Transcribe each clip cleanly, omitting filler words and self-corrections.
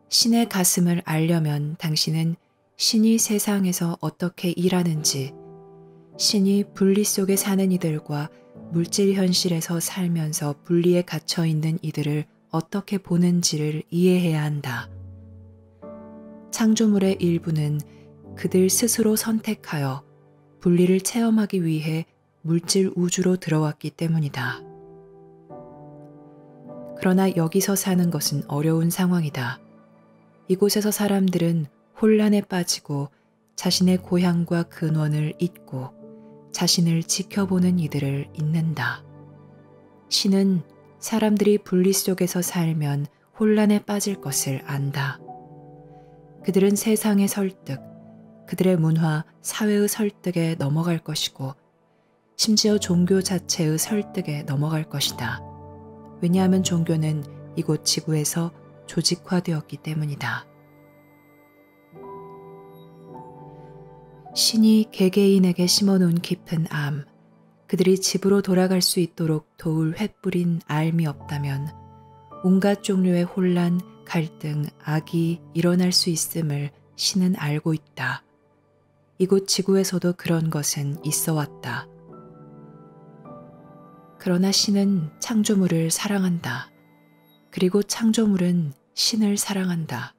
신의 가슴을 알려면 당신은 신이 세상에서 어떻게 일하는지, 신이 분리 속에 사는 이들과 물질 현실에서 살면서 분리에 갇혀 있는 이들을 어떻게 보는지를 이해해야 한다. 창조물의 일부는 그들 스스로 선택하여 분리를 체험하기 위해 물질 우주로 들어왔기 때문이다. 그러나 여기서 사는 것은 어려운 상황이다. 이곳에서 사람들은 혼란에 빠지고 자신의 고향과 근원을 잊고 자신을 지켜보는 이들을 잊는다. 신은 사람들이 분리 속에서 살면 혼란에 빠질 것을 안다. 그들은 세상의 설득, 그들의 문화, 사회의 설득에 넘어갈 것이고 심지어 종교 자체의 설득에 넘어갈 것이다. 왜냐하면 종교는 이곳 지구에서 조직화되었기 때문이다. 신이 개개인에게 심어놓은 깊은 암, 그들이 집으로 돌아갈 수 있도록 도울 횃불인 알미 없다면 온갖 종류의 혼란, 갈등, 악이 일어날 수 있음을 신은 알고 있다. 이곳 지구에서도 그런 것은 있어 왔다. 그러나 신은 창조물을 사랑한다. 그리고 창조물은 신을 사랑한다.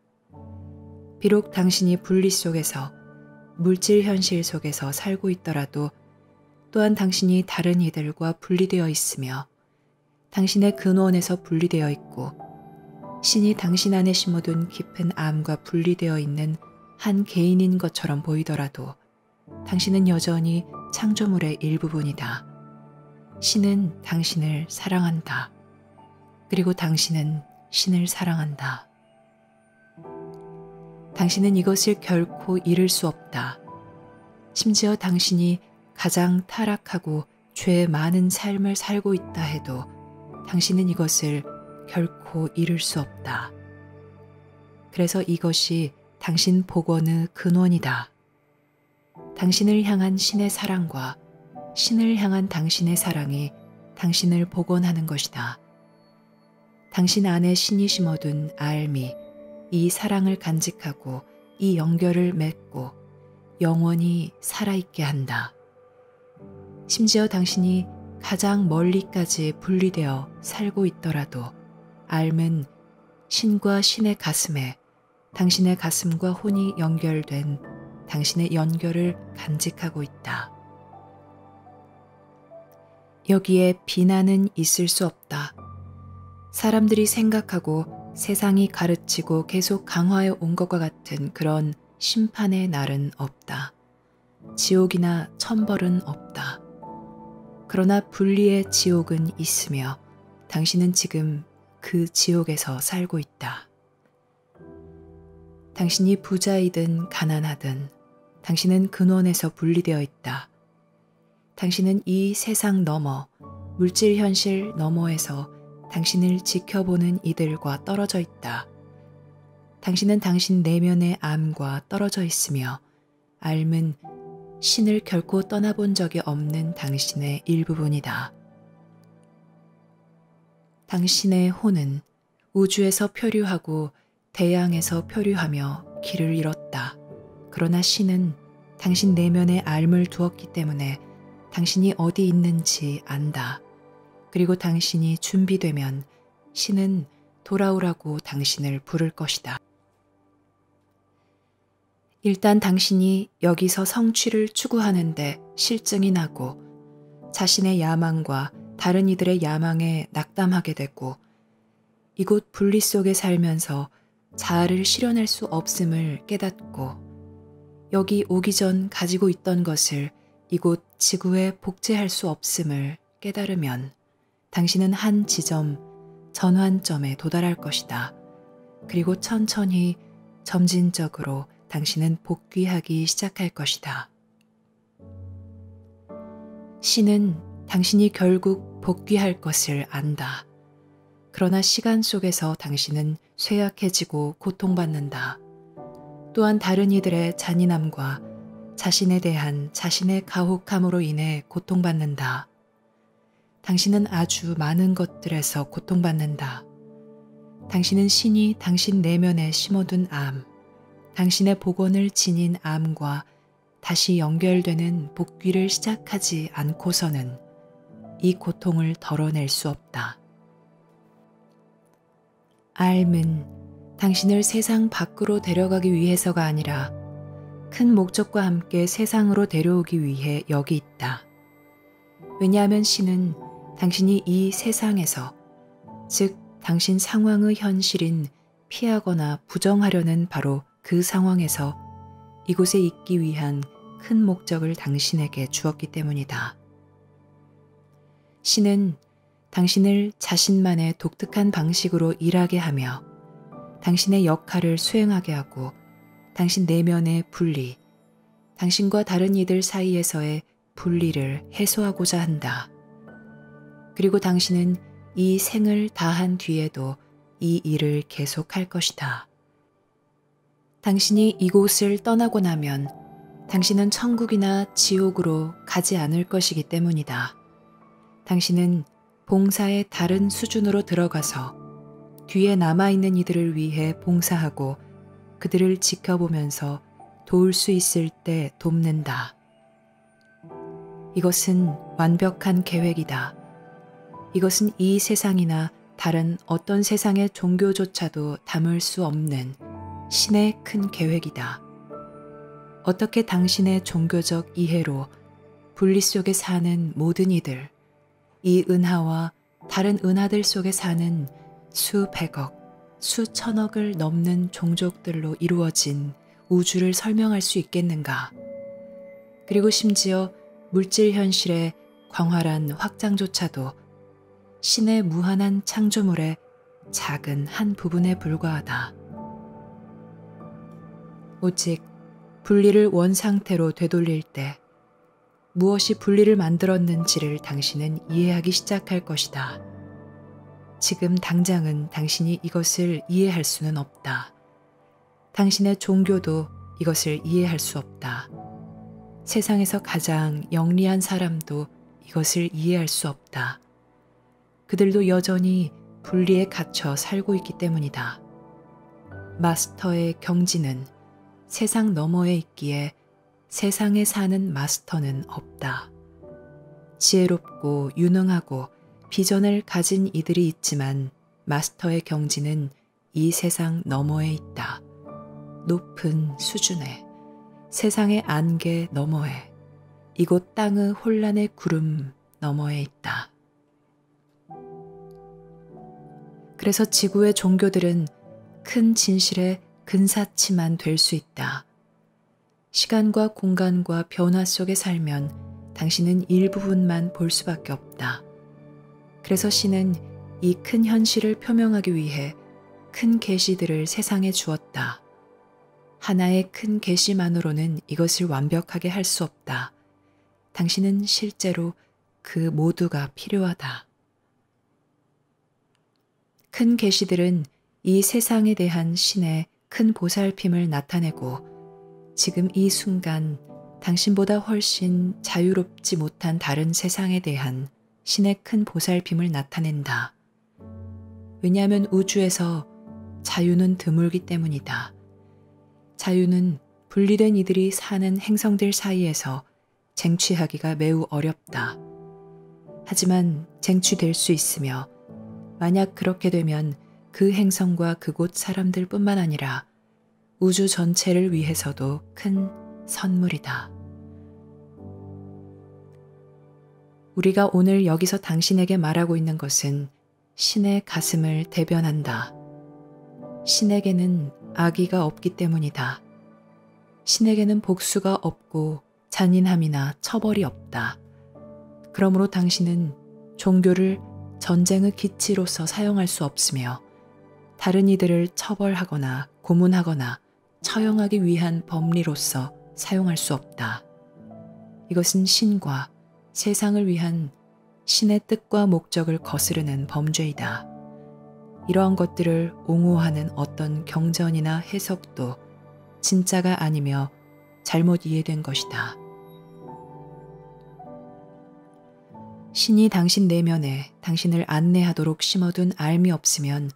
비록 당신이 분리 속에서 물질 현실 속에서 살고 있더라도 또한 당신이 다른 이들과 분리되어 있으며 당신의 근원에서 분리되어 있고 신이 당신 안에 심어둔 깊은 암과 분리되어 있는 한 개인인 것처럼 보이더라도 당신은 여전히 창조물의 일부분이다. 신은 당신을 사랑한다. 그리고 당신은 신을 사랑한다. 당신은 이것을 결코 잃을 수 없다. 심지어 당신이 가장 타락하고 죄 많은 삶을 살고 있다 해도 당신은 이것을 결코 잃을 수 없다. 그래서 이것이 당신 복원의 근원이다. 당신을 향한 신의 사랑과 신을 향한 당신의 사랑이 당신을 복원하는 것이다. 당신 안에 신이 심어둔 알미, 이 사랑을 간직하고 이 연결을 맺고 영원히 살아있게 한다. 심지어 당신이 가장 멀리까지 분리되어 살고 있더라도 알은 신과 신의 가슴에 당신의 가슴과 혼이 연결된 당신의 연결을 간직하고 있다. 여기에 비난은 있을 수 없다. 사람들이 생각하고 세상이 가르치고 계속 강화해 온 것과 같은 그런 심판의 날은 없다. 지옥이나 천벌은 없다. 그러나 분리의 지옥은 있으며 당신은 지금 그 지옥에서 살고 있다. 당신이 부자이든 가난하든 당신은 근원에서 분리되어 있다. 당신은 이 세상 너머, 물질 현실 너머에서 당신을 지켜보는 이들과 떨어져 있다. 당신은 당신 내면의 암과 떨어져 있으며 암은 신을 결코 떠나본 적이 없는 당신의 일부분이다. 당신의 혼은 우주에서 표류하고 대양에서 표류하며 길을 잃었다. 그러나 신은 당신 내면에 암을 두었기 때문에 당신이 어디 있는지 안다. 그리고 당신이 준비되면 신은 돌아오라고 당신을 부를 것이다. 일단 당신이 여기서 성취를 추구하는데 실증이 나고 자신의 야망과 다른 이들의 야망에 낙담하게 되고 이곳 분리 속에 살면서 자아를 실현할 수 없음을 깨닫고 여기 오기 전 가지고 있던 것을 이곳 지구에 복제할 수 없음을 깨달으면 당신은 한 지점, 전환점에 도달할 것이다. 그리고 천천히 점진적으로 당신은 복귀하기 시작할 것이다. 신은 당신이 결국 복귀할 것을 안다. 그러나 시간 속에서 당신은 쇠약해지고 고통받는다. 또한 다른 이들의 잔인함과 자신에 대한 자신의 가혹함으로 인해 고통받는다. 당신은 아주 많은 것들에서 고통받는다. 당신은 신이 당신 내면에 심어둔 암, 당신의 복원을 지닌 암과 다시 연결되는 복귀를 시작하지 않고서는 이 고통을 덜어낼 수 없다. 삶은 당신을 세상 밖으로 데려가기 위해서가 아니라 큰 목적과 함께 세상으로 데려오기 위해 여기 있다. 왜냐하면 신은 당신이 이 세상에서, 즉 당신 상황의 현실인 피하거나 부정하려는 바로 그 상황에서 이곳에 있기 위한 큰 목적을 당신에게 주었기 때문이다. 신은 당신을 자신만의 독특한 방식으로 일하게 하며 당신의 역할을 수행하게 하고 당신 내면의 분리, 당신과 다른 이들 사이에서의 분리를 해소하고자 한다. 그리고 당신은 이 생을 다한 뒤에도 이 일을 계속할 것이다. 당신이 이곳을 떠나고 나면 당신은 천국이나 지옥으로 가지 않을 것이기 때문이다. 당신은 봉사의 다른 수준으로 들어가서 뒤에 남아있는 이들을 위해 봉사하고 그들을 지켜보면서 도울 수 있을 때 돕는다. 이것은 완벽한 계획이다. 이것은 이 세상이나 다른 어떤 세상의 종교조차도 담을 수 없는 신의 큰 계획이다. 어떻게 당신의 종교적 이해로 분리 속에 사는 모든 이들, 이 은하와 다른 은하들 속에 사는 수백억, 수천억을 넘는 종족들로 이루어진 우주를 설명할 수 있겠는가? 그리고 심지어 물질 현실의 광활한 확장조차도 신의 무한한 창조물의 작은 한 부분에 불과하다. 오직 분리를 원상태로 되돌릴 때 무엇이 분리를 만들었는지를 당신은 이해하기 시작할 것이다. 지금 당장은 당신이 이것을 이해할 수는 없다. 당신의 종교도 이것을 이해할 수 없다. 세상에서 가장 영리한 사람도 이것을 이해할 수 없다. 그들도 여전히 분리에 갇혀 살고 있기 때문이다. 마스터의 경지는 세상 너머에 있기에 세상에 사는 마스터는 없다. 지혜롭고 유능하고 비전을 가진 이들이 있지만 마스터의 경지는 이 세상 너머에 있다. 높은 수준에, 세상의 안개 너머에, 이곳 땅의 혼란의 구름 너머에 있다. 그래서 지구의 종교들은 큰 진실의 근사치만 될 수 있다. 시간과 공간과 변화 속에 살면 당신은 일부분만 볼 수밖에 없다. 그래서 신은 이 큰 현실을 표명하기 위해 큰 계시들을 세상에 주었다. 하나의 큰 계시만으로는 이것을 완벽하게 할 수 없다. 당신은 실제로 그 모두가 필요하다. 큰 계시들은 이 세상에 대한 신의 큰 보살핌을 나타내고 지금 이 순간 당신보다 훨씬 자유롭지 못한 다른 세상에 대한 신의 큰 보살핌을 나타낸다. 왜냐하면 우주에서 자유는 드물기 때문이다. 자유는 분리된 이들이 사는 행성들 사이에서 쟁취하기가 매우 어렵다. 하지만 쟁취될 수 있으며 만약 그렇게 되면 그 행성과 그곳 사람들뿐만 아니라 우주 전체를 위해서도 큰 선물이다. 우리가 오늘 여기서 당신에게 말하고 있는 것은 신의 가슴을 대변한다. 신에게는 악의가 없기 때문이다. 신에게는 복수가 없고 잔인함이나 처벌이 없다. 그러므로 당신은 종교를 전쟁의 기치로서 사용할 수 없으며 다른 이들을 처벌하거나 고문하거나 처형하기 위한 법리로서 사용할 수 없다. 이것은 신과 세상을 위한 신의 뜻과 목적을 거스르는 범죄이다. 이러한 것들을 옹호하는 어떤 경전이나 해석도 진짜가 아니며 잘못 이해된 것이다. 신이 당신 내면에 당신을 안내하도록 심어둔 알미 없으면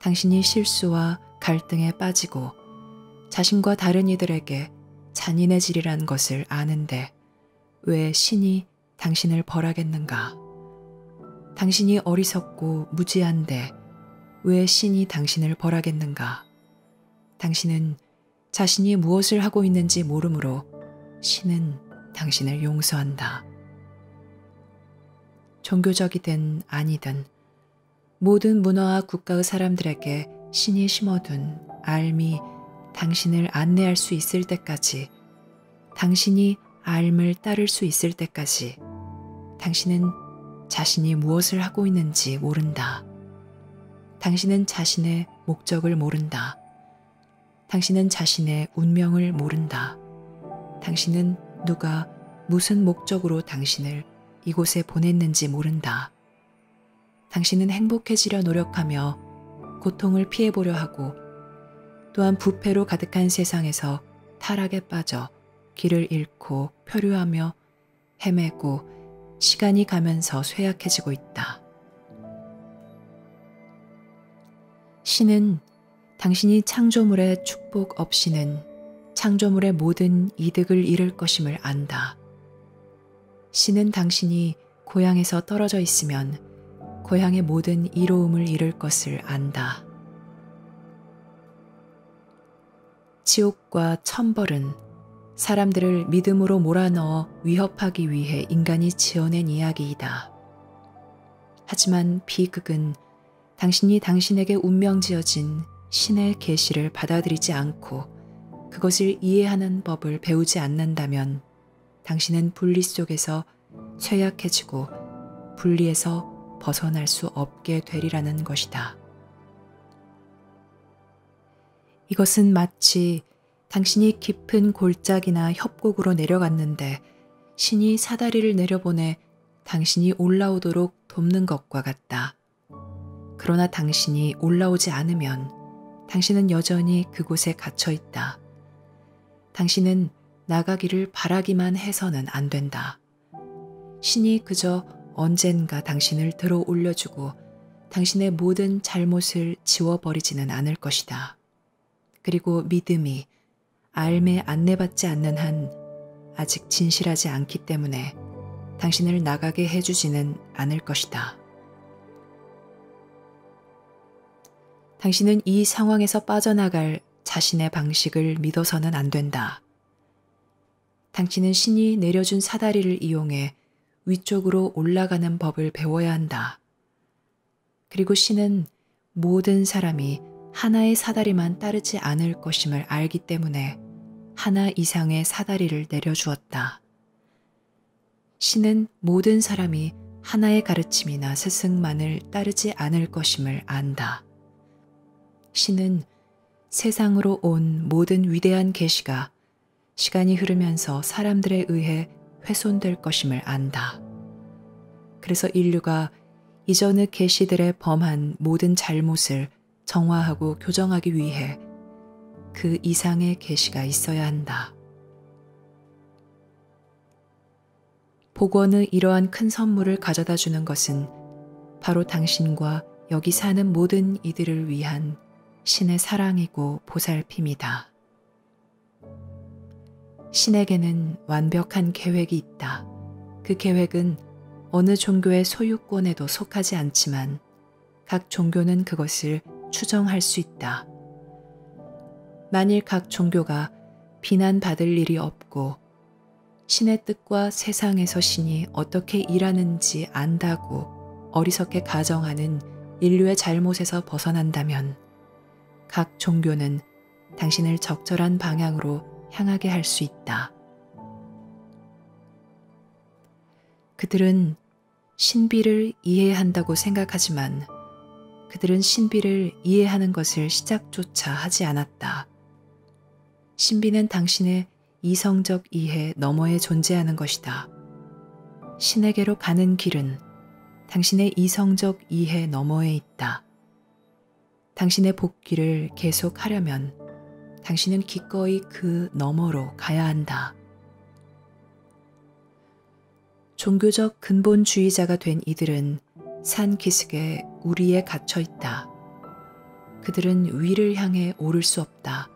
당신이 실수와 갈등에 빠지고 자신과 다른 이들에게 잔인해지리란 것을 아는데 왜 신이 당신을 벌하겠는가? 당신이 어리석고 무지한데 왜 신이 당신을 벌하겠는가? 당신은 자신이 무엇을 하고 있는지 모르므로 신은 당신을 용서한다. 종교적이든 아니든 모든 문화와 국가의 사람들에게 신이 심어둔 앓미 당신을 안내할 수 있을 때까지, 당신이 앓음을 따를 수 있을 때까지 당신은 자신이 무엇을 하고 있는지 모른다. 당신은 자신의 목적을 모른다. 당신은 자신의 운명을 모른다. 당신은 누가 무슨 목적으로 당신을 이곳에 보냈는지 모른다. 당신은 행복해지려 노력하며 고통을 피해보려 하고 또한 부패로 가득한 세상에서 타락에 빠져 길을 잃고 표류하며 헤매고 시간이 가면서 쇠약해지고 있다. 신은 당신이 창조물의 축복 없이는 창조물의 모든 이득을 잃을 것임을 안다. 신은 당신이 고향에서 떨어져 있으면 고향의 모든 이로움을 잃을 것을 안다. 지옥과 천벌은 사람들을 믿음으로 몰아넣어 위협하기 위해 인간이 지어낸 이야기이다. 하지만 비극은 당신이 당신에게 운명 지어진 신의 계시를 받아들이지 않고 그것을 이해하는 법을 배우지 않는다면 당신은 분리 속에서 쇠약해지고 분리에서 벗어날 수 없게 되리라는 것이다. 이것은 마치 당신이 깊은 골짜기나 협곡으로 내려갔는데 신이 사다리를 내려보내 당신이 올라오도록 돕는 것과 같다. 그러나 당신이 올라오지 않으면 당신은 여전히 그곳에 갇혀 있다. 당신은 나가기를 바라기만 해서는 안 된다. 신이 그저 언젠가 당신을 들어 올려주고 당신의 모든 잘못을 지워버리지는 않을 것이다. 그리고 믿음이 앓음에 안내받지 않는 한 아직 진실하지 않기 때문에 당신을 나가게 해주지는 않을 것이다. 당신은 이 상황에서 빠져나갈 자신의 방식을 믿어서는 안 된다. 당신은 신이 내려준 사다리를 이용해 위쪽으로 올라가는 법을 배워야 한다. 그리고 신은 모든 사람이 하나의 사다리만 따르지 않을 것임을 알기 때문에 하나 이상의 사다리를 내려주었다. 신은 모든 사람이 하나의 가르침이나 스승만을 따르지 않을 것임을 안다. 신은 세상으로 온 모든 위대한 계시가 시간이 흐르면서 사람들에 의해 훼손될 것임을 안다. 그래서 인류가 이전의 계시들의 범한 모든 잘못을 정화하고 교정하기 위해 그 이상의 계시가 있어야 한다. 복원의 이러한 큰 선물을 가져다 주는 것은 바로 당신과 여기 사는 모든 이들을 위한 신의 사랑이고 보살핌이다. 신에게는 완벽한 계획이 있다. 그 계획은 어느 종교의 소유권에도 속하지 않지만 각 종교는 그것을 추정할 수 있다. 만일 각 종교가 비난받을 일이 없고 신의 뜻과 세상에서 신이 어떻게 일하는지 안다고 어리석게 가정하는 인류의 잘못에서 벗어난다면 각 종교는 당신을 적절한 방향으로 향하게 할 수 있다. 그들은 신비를 이해한다고 생각하지만 그들은 신비를 이해하는 것을 시작조차 하지 않았다. 신비는 당신의 이성적 이해 너머에 존재하는 것이다. 신에게로 가는 길은 당신의 이성적 이해 너머에 있다. 당신의 복귀를 계속하려면 당신은 기꺼이 그 너머로 가야 한다. 종교적 근본주의자가 된 이들은 산 기슭에 우리에 갇혀 있다. 그들은 위를 향해 오를 수 없다.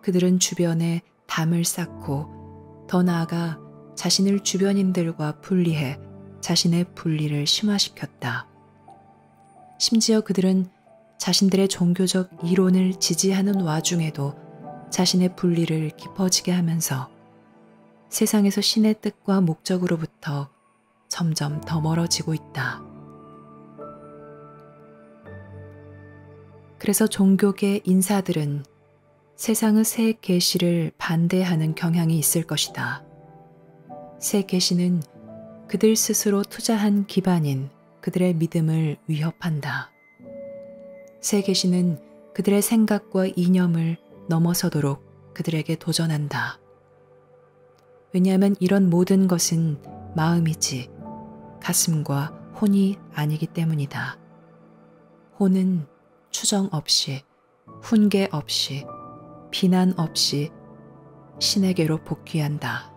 그들은 주변에 담을 쌓고 더 나아가 자신을 주변인들과 분리해 자신의 분리를 심화시켰다. 심지어 그들은 자신들의 종교적 이론을 지지하는 와중에도 자신의 분리를 깊어지게 하면서 세상에서 신의 뜻과 목적으로부터 점점 더 멀어지고 있다. 그래서 종교계 인사들은 세상의 새 계시를 반대하는 경향이 있을 것이다. 새 계시는 그들 스스로 투자한 기반인 그들의 믿음을 위협한다. 새 계시는 그들의 생각과 이념을 넘어서도록 그들에게 도전한다. 왜냐하면 이런 모든 것은 마음이지 가슴과 혼이 아니기 때문이다. 혼은 추정 없이, 훈계 없이, 비난 없이 신에게로 복귀한다.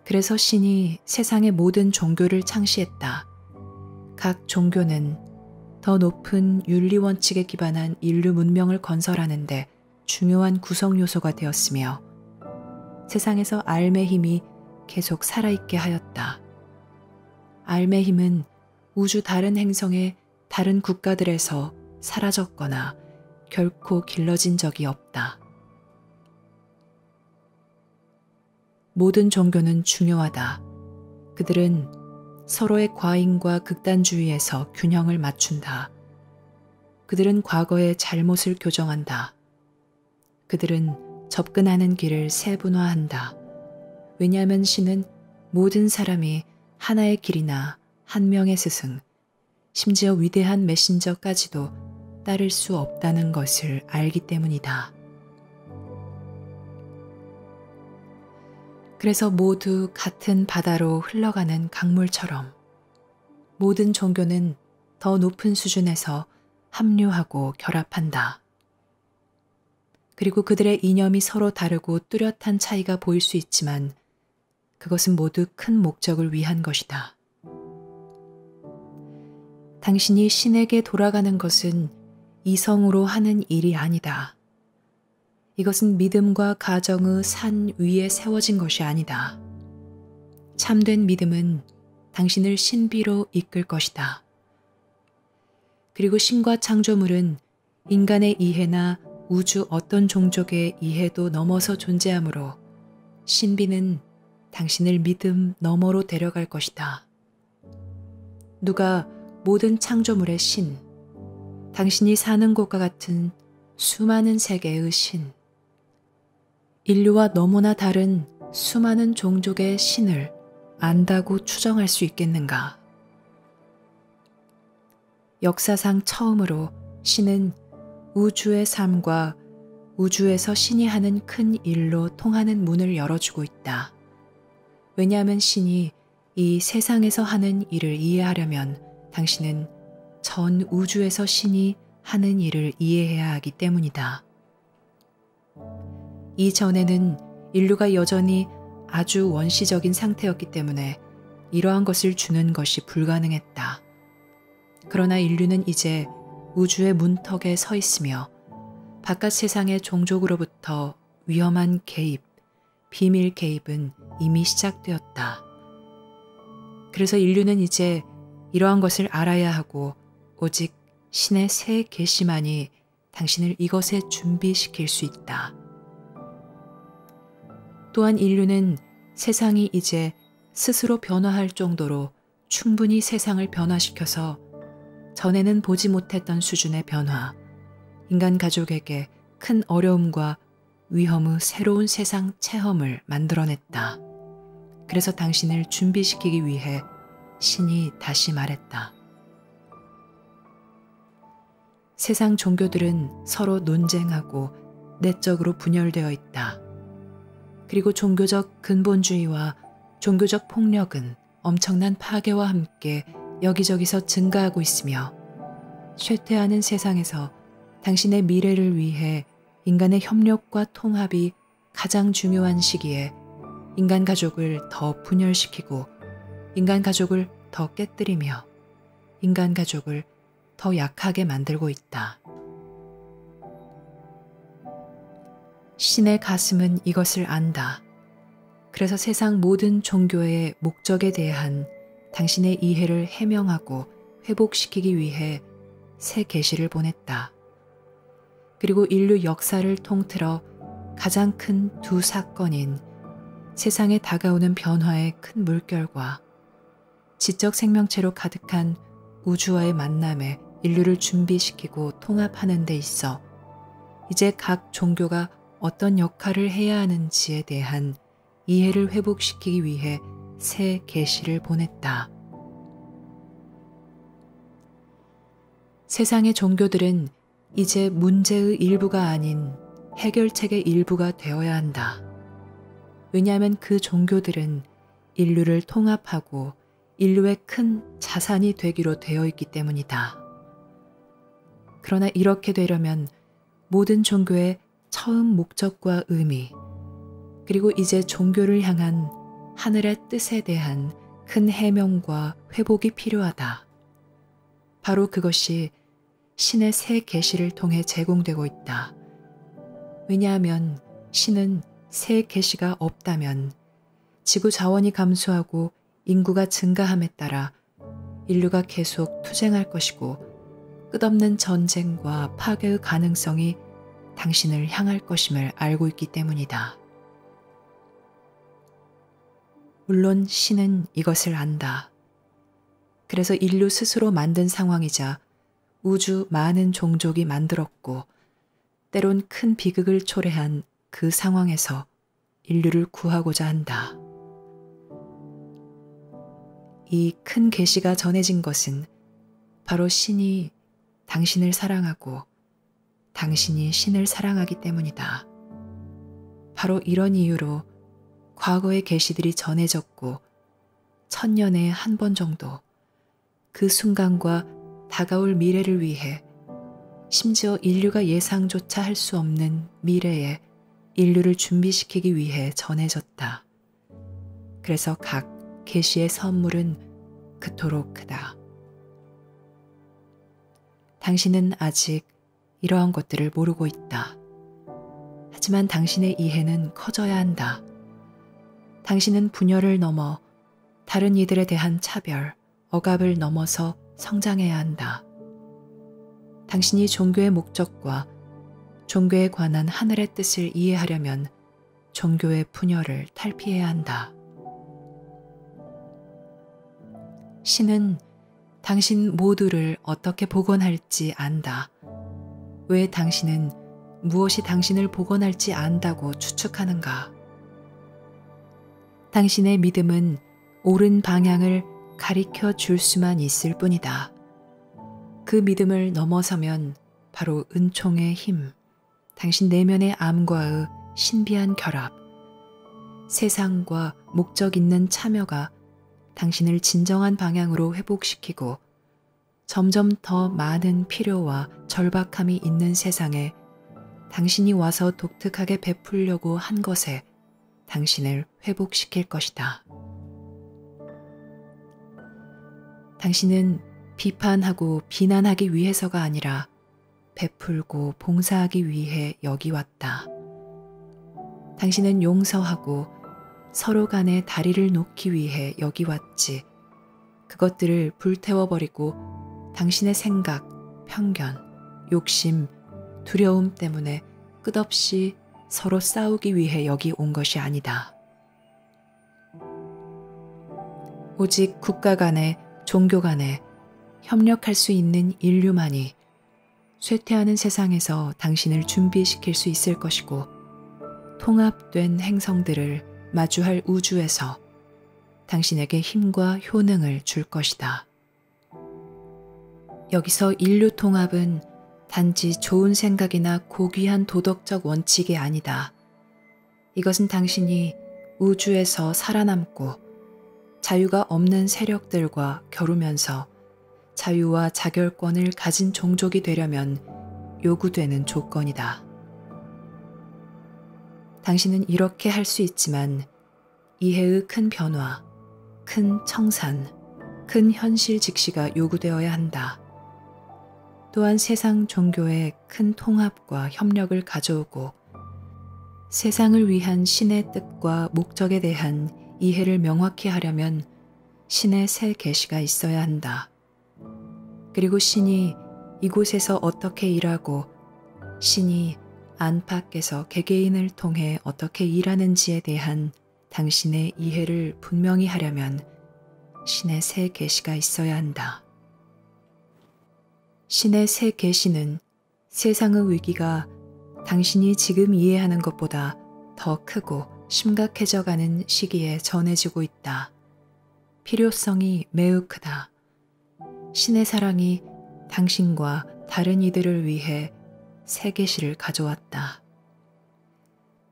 그래서 신이 세상의 모든 종교를 창시했다. 각 종교는 더 높은 윤리 원칙에 기반한 인류 문명을 건설하는 데 중요한 구성 요소가 되었으며 세상에서 알의 힘이 계속 살아있게 하였다. 알의 힘은 우주 다른 행성의 다른 국가들에서 사라졌거나 결코 길러진 적이 없다. 모든 종교는 중요하다. 그들은 서로의 과잉과 극단주의에서 균형을 맞춘다. 그들은 과거의 잘못을 교정한다. 그들은 접근하는 길을 세분화한다. 왜냐하면 신은 모든 사람이 하나의 길이나 한 명의 스승, 심지어 위대한 메신저까지도 따를 수 없다는 것을 알기 때문이다. 그래서 모두 같은 바다로 흘러가는 강물처럼 모든 종교는 더 높은 수준에서 합류하고 결합한다. 그리고 그들의 이념이 서로 다르고 뚜렷한 차이가 보일 수 있지만 그것은 모두 큰 목적을 위한 것이다. 당신이 신에게 돌아가는 것은 이성으로 하는 일이 아니다. 이것은 믿음과 가정의 산 위에 세워진 것이 아니다. 참된 믿음은 당신을 신비로 이끌 것이다. 그리고 신과 창조물은 인간의 이해나 우주 어떤 종족의 이해도 넘어서 존재하므로 신비는 당신을 믿음 너머로 데려갈 것이다. 누가 모든 창조물의 신, 당신이 사는 곳과 같은 수많은 세계의 신, 인류와 너무나 다른 수많은 종족의 신을 안다고 추정할 수 있겠는가? 역사상 처음으로 신은 우주의 삶과 우주에서 신이 하는 큰 일로 통하는 문을 열어주고 있다. 왜냐하면 신이 이 세상에서 하는 일을 이해하려면 당신은 전 우주에서 신이 하는 일을 이해해야 하기 때문이다. 이전에는 인류가 여전히 아주 원시적인 상태였기 때문에 이러한 것을 주는 것이 불가능했다. 그러나 인류는 이제 우주의 문턱에 서 있으며 바깥 세상의 종족으로부터 위험한 개입, 비밀 개입은 이미 시작되었다. 그래서 인류는 이제 이러한 것을 알아야 하고 오직 신의 새 계시만이 당신을 이것에 준비시킬 수 있다. 또한 인류는 세상이 이제 스스로 변화할 정도로 충분히 세상을 변화시켜서 전에는 보지 못했던 수준의 변화, 인간 가족에게 큰 어려움과 위험의 새로운 세상 체험을 만들어냈다. 그래서 당신을 준비시키기 위해 신이 다시 말했다. 세상 종교들은 서로 논쟁하고 내적으로 분열되어 있다. 그리고 종교적 근본주의와 종교적 폭력은 엄청난 파괴와 함께 여기저기서 증가하고 있으며 쇠퇴하는 세상에서 당신의 미래를 위해 인간의 협력과 통합이 가장 중요한 시기에 인간 가족을 더 분열시키고 인간 가족을 더 깨뜨리며 인간 가족을 더 약하게 만들고 있다. 신의 가슴은 이것을 안다. 그래서 세상 모든 종교의 목적에 대한 당신의 이해를 해명하고 회복시키기 위해 새 계시를 보냈다. 그리고 인류 역사를 통틀어 가장 큰 두 사건인 세상에 다가오는 변화의 큰 물결과 지적 생명체로 가득한 우주와의 만남에 인류를 준비시키고 통합하는 데 있어 이제 각 종교가 어떤 역할을 해야 하는지에 대한 이해를 회복시키기 위해 새 계시를 보냈다. 세상의 종교들은 이제 문제의 일부가 아닌 해결책의 일부가 되어야 한다. 왜냐하면 그 종교들은 인류를 통합하고 인류의 큰 자산이 되기로 되어 있기 때문이다. 그러나 이렇게 되려면 모든 종교의 처음 목적과 의미, 그리고 이제 종교를 향한 하늘의 뜻에 대한 큰 해명과 회복이 필요하다. 바로 그것이 신의 새 계시를 통해 제공되고 있다. 왜냐하면 신은 새 계시가 없다면 지구 자원이 감소하고 인구가 증가함에 따라 인류가 계속 투쟁할 것이고 끝없는 전쟁과 파괴의 가능성이 당신을 향할 것임을 알고 있기 때문이다. 물론 신은 이것을 안다. 그래서 인류 스스로 만든 상황이자 우주 많은 종족이 만들었고 때론 큰 비극을 초래한 그 상황에서 인류를 구하고자 한다. 이 큰 계시가 전해진 것은 바로 신이 당신을 사랑하고 당신이 신을 사랑하기 때문이다. 바로 이런 이유로 과거의 계시들이 전해졌고 1000년에 한 번 정도 그 순간과 다가올 미래를 위해 심지어 인류가 예상조차 할 수 없는 미래에 인류를 준비시키기 위해 전해졌다. 그래서 각 계시의 선물은 그토록 크다. 당신은 아직 이러한 것들을 모르고 있다. 하지만 당신의 이해는 커져야 한다. 당신은 분열을 넘어 다른 이들에 대한 차별, 억압을 넘어서 성장해야 한다. 당신이 종교의 목적과 종교에 관한 하늘의 뜻을 이해하려면 종교의 분열을 탈피해야 한다. 신은 당신 모두를 어떻게 복원할지 안다. 왜 당신은 무엇이 당신을 복원할지 안다고 추측하는가? 당신의 믿음은 옳은 방향을 가리켜 줄 수만 있을 뿐이다. 그 믿음을 넘어서면 바로 은총의 힘, 당신 내면의 암과의 신비한 결합, 세상과 목적 있는 참여가 당신을 진정한 방향으로 회복시키고 점점 더 많은 필요와 절박함이 있는 세상에 당신이 와서 독특하게 베풀려고 한 것에 당신을 회복시킬 것이다. 당신은 비판하고 비난하기 위해서가 아니라 베풀고 봉사하기 위해 여기 왔다. 당신은 용서하고 서로 간에 다리를 놓기 위해 여기 왔지. 그것들을 불태워버리고 당신의 생각, 편견, 욕심, 두려움 때문에 끝없이 서로 싸우기 위해 여기 온 것이 아니다. 오직 국가 간에, 종교 간에 협력할 수 있는 인류만이 쇠퇴하는 세상에서 당신을 준비시킬 수 있을 것이고 통합된 행성들을 마주할 우주에서 당신에게 힘과 효능을 줄 것이다. 여기서 인류 통합은 단지 좋은 생각이나 고귀한 도덕적 원칙이 아니다. 이것은 당신이 우주에서 살아남고 자유가 없는 세력들과 겨루면서 자유와 자결권을 가진 종족이 되려면 요구되는 조건이다. 당신은 이렇게 할 수 있지만 이해의 큰 변화, 큰 청산, 큰 현실 직시가 요구되어야 한다. 또한 세상 종교에 큰 통합과 협력을 가져오고 세상을 위한 신의 뜻과 목적에 대한 이해를 명확히 하려면 신의 새 계시가 있어야 한다. 그리고 신이 이곳에서 어떻게 일하고 신이 안팎에서 개개인을 통해 어떻게 일하는지에 대한 당신의 이해를 분명히 하려면 신의 새 계시가 있어야 한다. 신의 새 계시는 세상의 위기가 당신이 지금 이해하는 것보다 더 크고 심각해져가는 시기에 전해지고 있다. 필요성이 매우 크다. 신의 사랑이 당신과 다른 이들을 위해 새 계시를 가져왔다.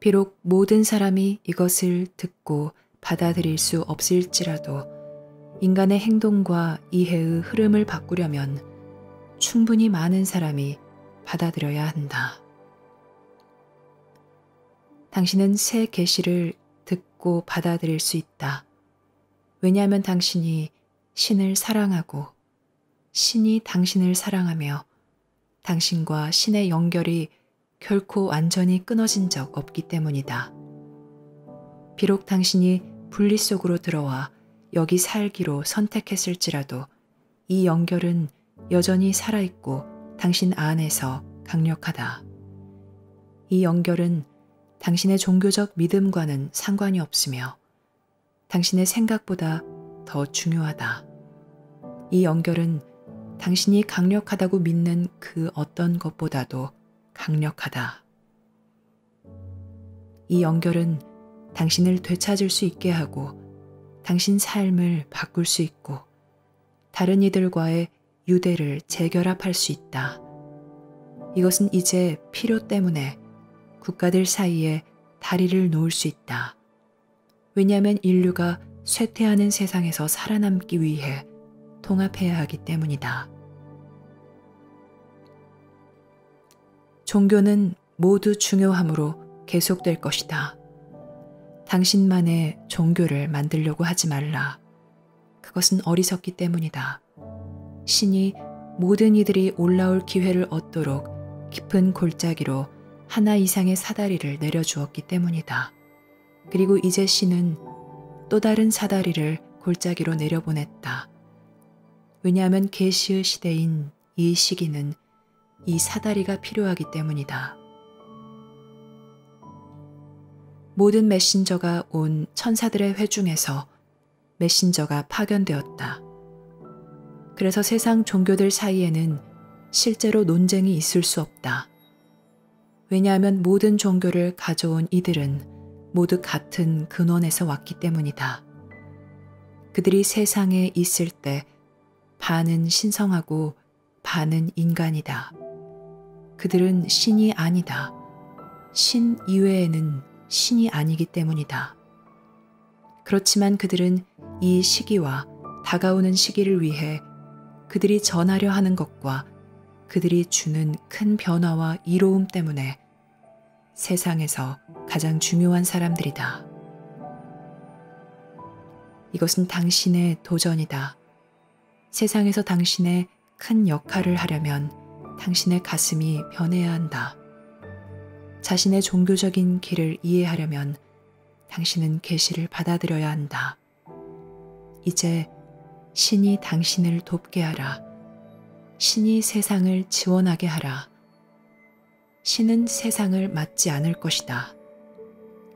비록 모든 사람이 이것을 듣고 받아들일 수 없을지라도 인간의 행동과 이해의 흐름을 바꾸려면 충분히 많은 사람이 받아들여야 한다. 당신은 새 계시를 듣고 받아들일 수 있다. 왜냐하면 당신이 신을 사랑하고 신이 당신을 사랑하며 당신과 신의 연결이 결코 완전히 끊어진 적 없기 때문이다. 비록 당신이 분리 속으로 들어와 여기 살기로 선택했을지라도 이 연결은 여전히 살아있고 당신 안에서 강력하다. 이 연결은 당신의 종교적 믿음과는 상관이 없으며 당신의 생각보다 더 중요하다. 이 연결은 당신이 강력하다고 믿는 그 어떤 것보다도 강력하다. 이 연결은 당신을 되찾을 수 있게 하고 당신 삶을 바꿀 수 있고 다른 이들과의 유대를 재결합할 수 있다. 이것은 이제 필요 때문에 국가들 사이에 다리를 놓을 수 있다. 왜냐하면 인류가 쇠퇴하는 세상에서 살아남기 위해 통합해야 하기 때문이다. 종교는 모두 중요함으로 계속될 것이다. 당신만의 종교를 만들려고 하지 말라. 그것은 어리석기 때문이다. 신이 모든 이들이 올라올 기회를 얻도록 깊은 골짜기로 하나 이상의 사다리를 내려주었기 때문이다. 그리고 이제 신은 또 다른 사다리를 골짜기로 내려보냈다. 왜냐하면 계시의 시대인 이 시기는 이 사다리가 필요하기 때문이다. 모든 메신저가 온 천사들의 회중에서 메신저가 파견되었다. 그래서 세상 종교들 사이에는 실제로 논쟁이 있을 수 없다. 왜냐하면 모든 종교를 가져온 이들은 모두 같은 근원에서 왔기 때문이다. 그들이 세상에 있을 때 반은 신성하고 반은 인간이다. 그들은 신이 아니다. 신 이외에는 신이 아니기 때문이다. 그렇지만 그들은 이 시기와 다가오는 시기를 위해 그들이 전하려 하는 것과 그들이 주는 큰 변화와 이로움 때문에 세상에서 가장 중요한 사람들이다. 이것은 당신의 도전이다. 세상에서 당신의 큰 역할을 하려면 당신의 가슴이 변해야 한다. 자신의 종교적인 길을 이해하려면 당신은 계시를 받아들여야 한다. 이제 신이 당신을 돕게 하라. 신이 세상을 지원하게 하라. 신은 세상을 맞지 않을 것이다.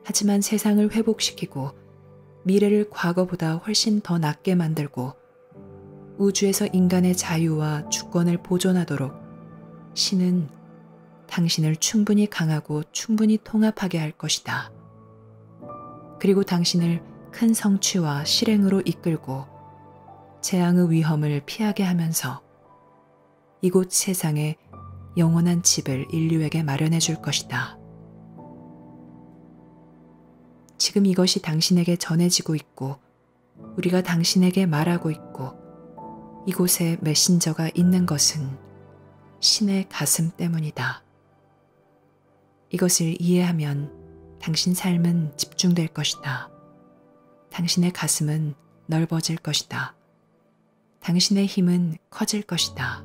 하지만 세상을 회복시키고 미래를 과거보다 훨씬 더 낫게 만들고 우주에서 인간의 자유와 주권을 보존하도록 신은 당신을 충분히 강하고 충분히 통합하게 할 것이다. 그리고 당신을 큰 성취와 실행으로 이끌고 재앙의 위험을 피하게 하면서 이곳 세상에 영원한 집을 인류에게 마련해 줄 것이다. 지금 이것이 당신에게 전해지고 있고 우리가 당신에게 말하고 있고 이곳에 메신저가 있는 것은 신의 가슴 때문이다. 이것을 이해하면 당신 삶은 집중될 것이다. 당신의 가슴은 넓어질 것이다. 당신의 힘은 커질 것이다.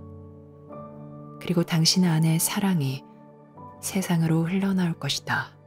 그리고 당신 안의 사랑이 세상으로 흘러나올 것이다.